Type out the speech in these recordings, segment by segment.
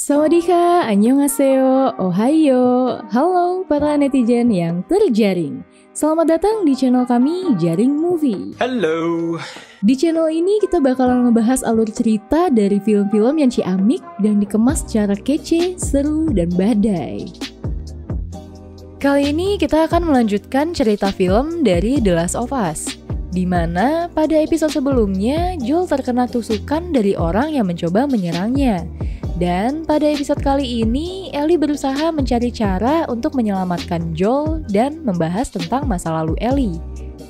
Sawadika, annyeonghaseyo, ohayo. Halo para netizen yang terjaring. Selamat datang di channel kami, Jaring Movie. Halo. Di channel ini kita bakalan ngebahas alur cerita dari film-film yang ciamik dan dikemas secara kece, seru, dan badai. Kali ini kita akan melanjutkan cerita film dari The Last of Us, di mana pada episode sebelumnya Joel terkena tusukan dari orang yang mencoba menyerangnya. Dan pada episode kali ini, Ellie berusaha mencari cara untuk menyelamatkan Joel dan membahas tentang masa lalu Ellie.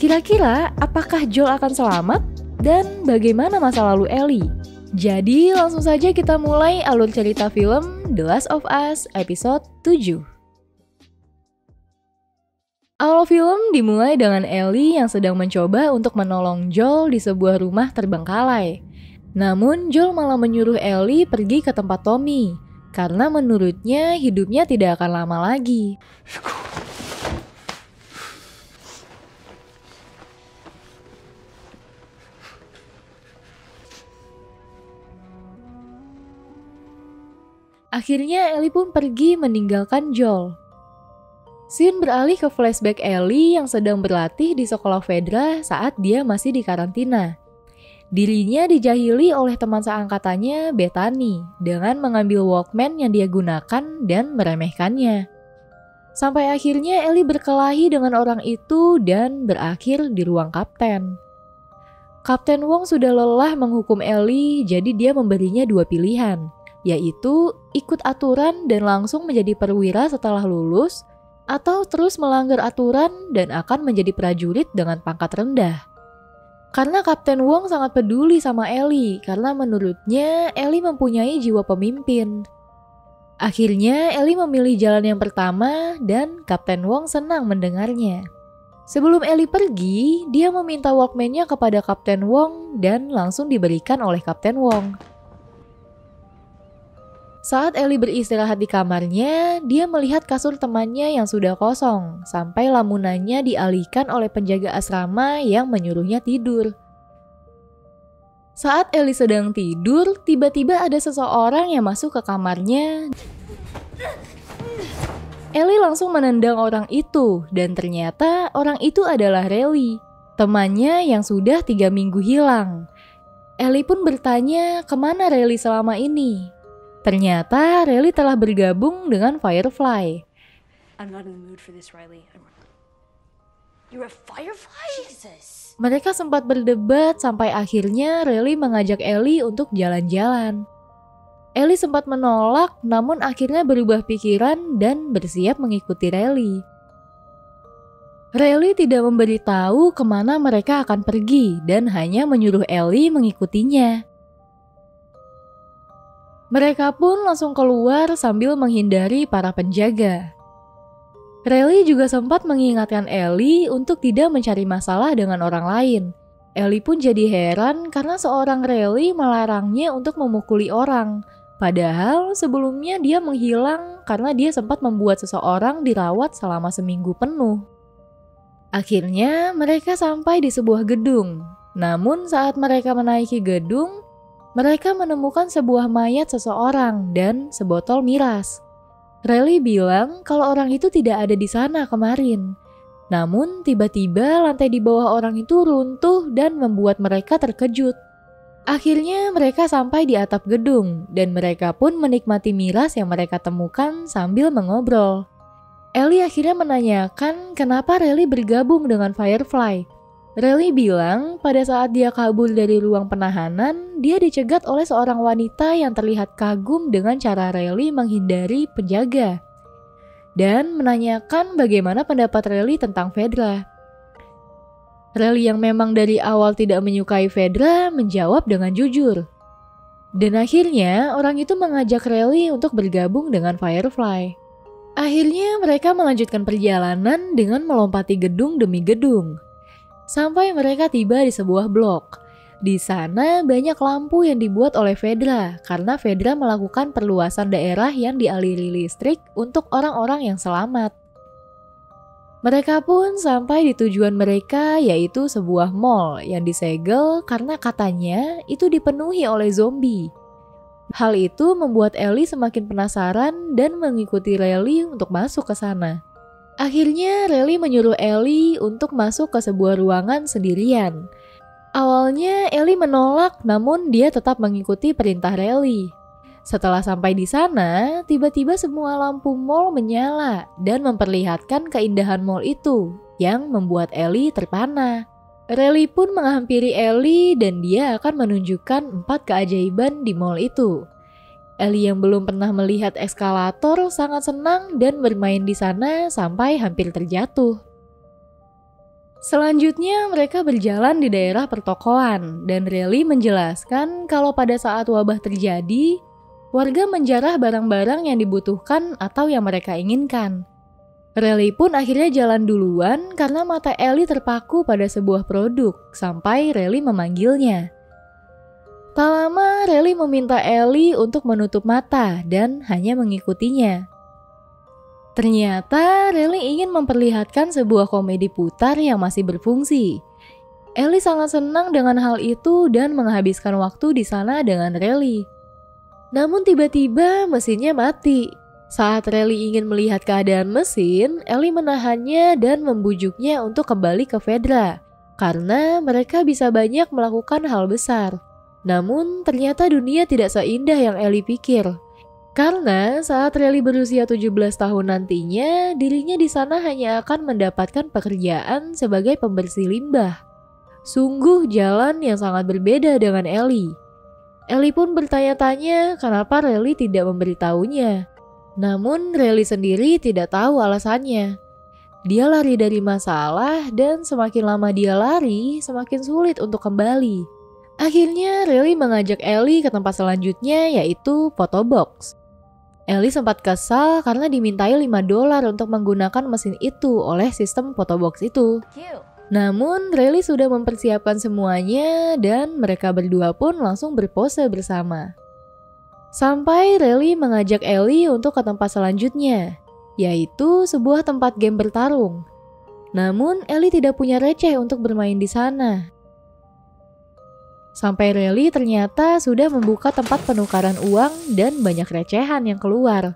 Kira-kira apakah Joel akan selamat? Dan bagaimana masa lalu Ellie? Jadi langsung saja kita mulai alur cerita film The Last of Us episode 7. Awal film dimulai dengan Ellie yang sedang mencoba untuk menolong Joel di sebuah rumah terbengkalai. Namun Joel malah menyuruh Ellie pergi ke tempat Tommy, karena menurutnya hidupnya tidak akan lama lagi. Akhirnya Ellie pun pergi meninggalkan Joel. Scene beralih ke flashback Ellie yang sedang berlatih di sekolah Fedra saat dia masih di karantina. Dirinya dijahili oleh teman seangkatannya, Bethany, dengan mengambil Walkman yang dia gunakan dan meremehkannya. Sampai akhirnya Ellie berkelahi dengan orang itu dan berakhir di ruang kapten. Kapten Wong sudah lelah menghukum Ellie, jadi dia memberinya dua pilihan, yaitu ikut aturan dan langsung menjadi perwira setelah lulus, atau terus melanggar aturan dan akan menjadi prajurit dengan pangkat rendah. Karena Kapten Wong sangat peduli sama Ellie, karena menurutnya Ellie mempunyai jiwa pemimpin. Akhirnya Ellie memilih jalan yang pertama dan Kapten Wong senang mendengarnya. Sebelum Ellie pergi, dia meminta Walkman-nya kepada Kapten Wong dan langsung diberikan oleh Kapten Wong. Saat Ellie beristirahat di kamarnya, dia melihat kasur temannya yang sudah kosong, sampai lamunannya dialihkan oleh penjaga asrama yang menyuruhnya tidur. Saat Ellie sedang tidur, tiba-tiba ada seseorang yang masuk ke kamarnya. Ellie langsung menendang orang itu, dan ternyata orang itu adalah Riley, temannya yang sudah 3 minggu hilang. Ellie pun bertanya kemana Riley selama ini. Ternyata Riley telah bergabung dengan Firefly. I'm not in the mood for this, Riley. You're a Firefly? Jesus. Mereka sempat berdebat sampai akhirnya Riley mengajak Ellie untuk jalan-jalan. Ellie sempat menolak, namun akhirnya berubah pikiran dan bersiap mengikuti Riley. Riley tidak memberitahu kemana mereka akan pergi dan hanya menyuruh Ellie mengikutinya. Mereka pun langsung keluar sambil menghindari para penjaga. Riley juga sempat mengingatkan Ellie untuk tidak mencari masalah dengan orang lain. Ellie pun jadi heran karena seorang Riley melarangnya untuk memukuli orang. Padahal sebelumnya dia menghilang karena dia sempat membuat seseorang dirawat selama seminggu penuh. Akhirnya mereka sampai di sebuah gedung. Namun saat mereka menaiki gedung, mereka menemukan sebuah mayat seseorang dan sebotol miras. Riley bilang kalau orang itu tidak ada di sana kemarin. Namun tiba-tiba lantai di bawah orang itu runtuh dan membuat mereka terkejut. Akhirnya mereka sampai di atap gedung dan mereka pun menikmati miras yang mereka temukan sambil mengobrol. Ellie akhirnya menanyakan kenapa Riley bergabung dengan Firefly. Riley bilang pada saat dia kabur dari ruang penahanan, dia dicegat oleh seorang wanita yang terlihat kagum dengan cara Riley menghindari penjaga. Dan menanyakan bagaimana pendapat Riley tentang Fedra. Riley yang memang dari awal tidak menyukai Fedra menjawab dengan jujur. Dan akhirnya orang itu mengajak Riley untuk bergabung dengan Firefly. Akhirnya mereka melanjutkan perjalanan dengan melompati gedung demi gedung. Sampai mereka tiba di sebuah blok. Di sana banyak lampu yang dibuat oleh Fedra karena Fedra melakukan perluasan daerah yang dialiri listrik untuk orang-orang yang selamat. Mereka pun sampai di tujuan mereka, yaitu sebuah mall yang disegel karena katanya itu dipenuhi oleh zombie. Hal itu membuat Ellie semakin penasaran dan mengikuti Riley untuk masuk ke sana. Akhirnya Riley menyuruh Ellie untuk masuk ke sebuah ruangan sendirian. Awalnya Ellie menolak, namun dia tetap mengikuti perintah Riley. Setelah sampai di sana, tiba-tiba semua lampu mall menyala dan memperlihatkan keindahan mall itu yang membuat Ellie terpana. Riley pun menghampiri Ellie dan dia akan menunjukkan 4 keajaiban di mall itu. Ellie yang belum pernah melihat eskalator sangat senang dan bermain di sana sampai hampir terjatuh. Selanjutnya mereka berjalan di daerah pertokoan dan Riley menjelaskan kalau pada saat wabah terjadi, warga menjarah barang-barang yang dibutuhkan atau yang mereka inginkan. Riley pun akhirnya jalan duluan karena mata Ellie terpaku pada sebuah produk sampai Riley memanggilnya. Tak lama Riley meminta Ellie untuk menutup mata dan hanya mengikutinya. Ternyata Riley ingin memperlihatkan sebuah komedi putar yang masih berfungsi. Ellie sangat senang dengan hal itu dan menghabiskan waktu di sana dengan Riley. Namun tiba-tiba mesinnya mati. Saat Riley ingin melihat keadaan mesin, Ellie menahannya dan membujuknya untuk kembali ke Fedra karena mereka bisa banyak melakukan hal besar. Namun ternyata dunia tidak seindah yang Ellie pikir. Karena saat Riley berusia 17 tahun nantinya, dirinya di sana hanya akan mendapatkan pekerjaan sebagai pembersih limbah. Sungguh jalan yang sangat berbeda dengan Ellie. Ellie pun bertanya-tanya kenapa Riley tidak memberitahunya. Namun Riley sendiri tidak tahu alasannya. Dia lari dari masalah dan semakin lama dia lari, semakin sulit untuk kembali. Akhirnya Riley mengajak Ellie ke tempat selanjutnya yaitu Photobox. Ellie sempat kesal karena dimintai $5 untuk menggunakan mesin itu oleh sistem Photobox itu. Namun Riley sudah mempersiapkan semuanya dan mereka berdua pun langsung berpose bersama. Sampai Riley mengajak Ellie untuk ke tempat selanjutnya, yaitu sebuah tempat game bertarung. Namun Ellie tidak punya receh untuk bermain di sana. Sampai Riley ternyata sudah membuka tempat penukaran uang dan banyak recehan yang keluar.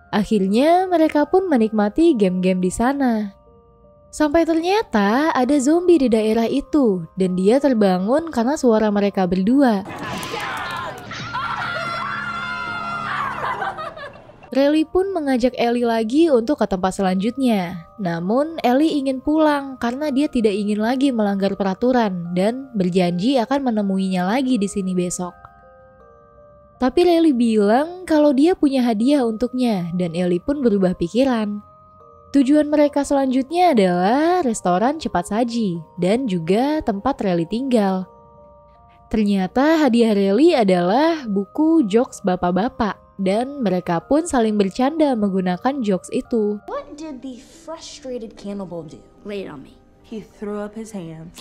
Akhirnya mereka pun menikmati game-game di sana. Sampai ternyata ada zombie di daerah itu dan dia terbangun karena suara mereka berdua. Riley pun mengajak Ellie lagi untuk ke tempat selanjutnya. Namun Ellie ingin pulang karena dia tidak ingin lagi melanggar peraturan dan berjanji akan menemuinya lagi di sini besok. Tapi Riley bilang kalau dia punya hadiah untuknya dan Ellie pun berubah pikiran. Tujuan mereka selanjutnya adalah restoran cepat saji dan juga tempat Riley tinggal. Ternyata hadiah Riley adalah buku jokes bapak-bapak. Dan mereka pun saling bercanda menggunakan jokes itu. What did the frustrated cannibal do? Lay it on me. He threw up his hands.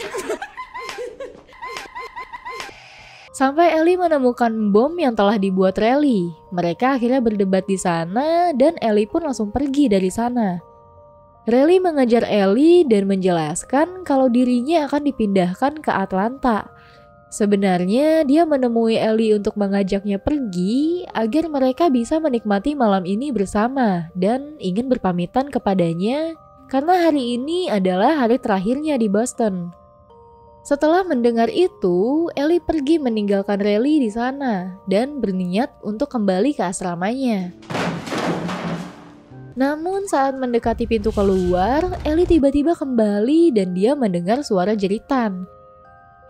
Sampai Ellie menemukan bom yang telah dibuat Riley. Mereka akhirnya berdebat di sana dan Ellie pun langsung pergi dari sana. Riley mengejar Ellie dan menjelaskan kalau dirinya akan dipindahkan ke Atlanta. Sebenarnya dia menemui Ellie untuk mengajaknya pergi agar mereka bisa menikmati malam ini bersama dan ingin berpamitan kepadanya karena hari ini adalah hari terakhirnya di Boston. Setelah mendengar itu, Ellie pergi meninggalkan Riley di sana dan berniat untuk kembali ke asramanya. Namun saat mendekati pintu keluar, Ellie tiba-tiba kembali dan dia mendengar suara jeritan.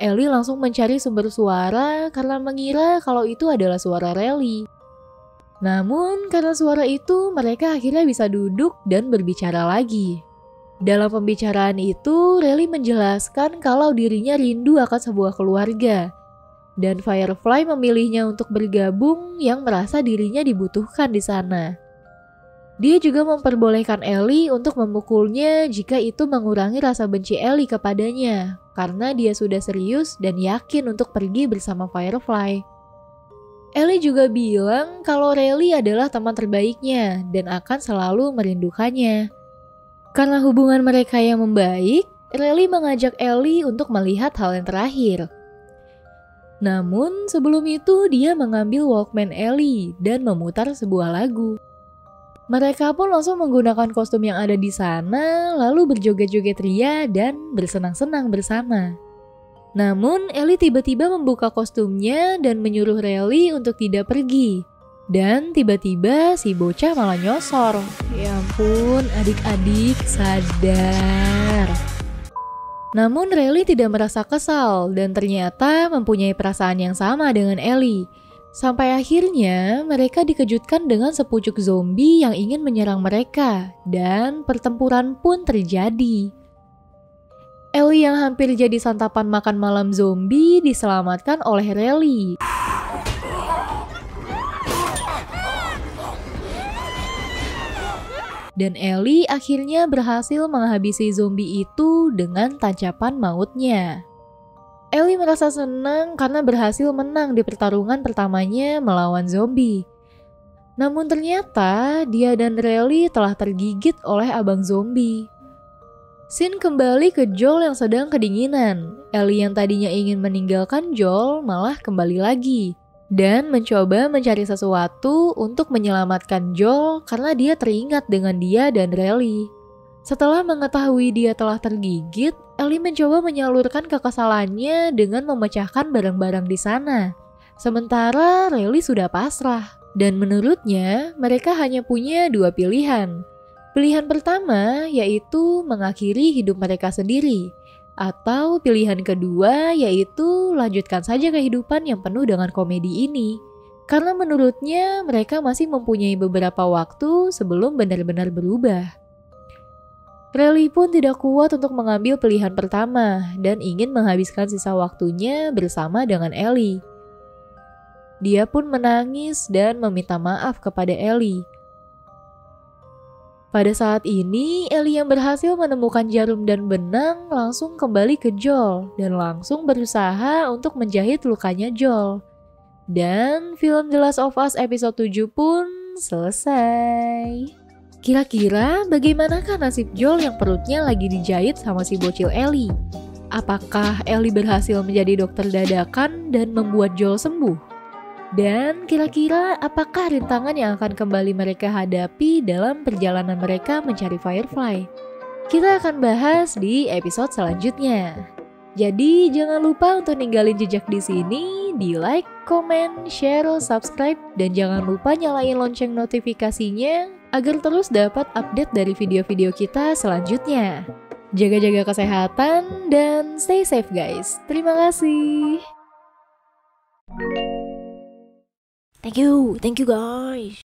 Ellie langsung mencari sumber suara karena mengira kalau itu adalah suara Riley. Namun karena suara itu mereka akhirnya bisa duduk dan berbicara lagi. Dalam pembicaraan itu Riley menjelaskan kalau dirinya rindu akan sebuah keluarga. Dan Firefly memilihnya untuk bergabung yang merasa dirinya dibutuhkan di sana. Dia juga memperbolehkan Ellie untuk memukulnya jika itu mengurangi rasa benci Ellie kepadanya, karena dia sudah serius dan yakin untuk pergi bersama Firefly. Ellie juga bilang kalau Riley adalah teman terbaiknya dan akan selalu merindukannya. Karena hubungan mereka yang membaik, Riley mengajak Ellie untuk melihat hal yang terakhir. Namun sebelum itu dia mengambil Walkman Ellie dan memutar sebuah lagu. Mereka pun langsung menggunakan kostum yang ada di sana, lalu berjoget-joget ria dan bersenang-senang bersama. Namun Ellie tiba-tiba membuka kostumnya dan menyuruh Riley untuk tidak pergi. Dan tiba-tiba si bocah malah nyosor. Ya ampun, adik-adik sadar. Namun Riley tidak merasa kesal dan ternyata mempunyai perasaan yang sama dengan Ellie. Sampai akhirnya mereka dikejutkan dengan sepucuk zombie yang ingin menyerang mereka dan pertempuran pun terjadi. Ellie yang hampir jadi santapan makan malam zombie diselamatkan oleh Riley. Dan Ellie akhirnya berhasil menghabisi zombie itu dengan tancapan mautnya. Ellie merasa senang karena berhasil menang di pertarungan pertamanya melawan zombie. Namun ternyata dia dan Riley telah tergigit oleh abang zombie. Scene kembali ke Joel yang sedang kedinginan. Ellie yang tadinya ingin meninggalkan Joel malah kembali lagi dan mencoba mencari sesuatu untuk menyelamatkan Joel karena dia teringat dengan dia dan Riley. Setelah mengetahui dia telah tergigit, Ellie mencoba menyalurkan kekesalannya dengan memecahkan barang-barang di sana. Sementara Riley sudah pasrah dan menurutnya mereka hanya punya dua pilihan. Pilihan pertama yaitu mengakhiri hidup mereka sendiri. Atau pilihan kedua yaitu lanjutkan saja kehidupan yang penuh dengan komedi ini. Karena menurutnya mereka masih mempunyai beberapa waktu sebelum benar-benar berubah. Riley pun tidak kuat untuk mengambil pilihan pertama dan ingin menghabiskan sisa waktunya bersama dengan Ellie. Dia pun menangis dan meminta maaf kepada Ellie. Pada saat ini, Ellie yang berhasil menemukan jarum dan benang langsung kembali ke Joel dan langsung berusaha untuk menjahit lukanya Joel. Dan film The Last of Us episode 7 pun selesai. Kira-kira bagaimanakah nasib Joel yang perutnya lagi dijahit sama si bocil Ellie? Apakah Ellie berhasil menjadi dokter dadakan dan membuat Joel sembuh? Dan kira-kira apakah rintangan yang akan kembali mereka hadapi dalam perjalanan mereka mencari Firefly? Kita akan bahas di episode selanjutnya. Jadi jangan lupa untuk ninggalin jejak di sini, di like, comment, share, subscribe, dan jangan lupa nyalain lonceng notifikasinya agar terus dapat update dari video-video kita selanjutnya. Jaga-jaga kesehatan dan stay safe guys. Terima kasih. Thank you guys.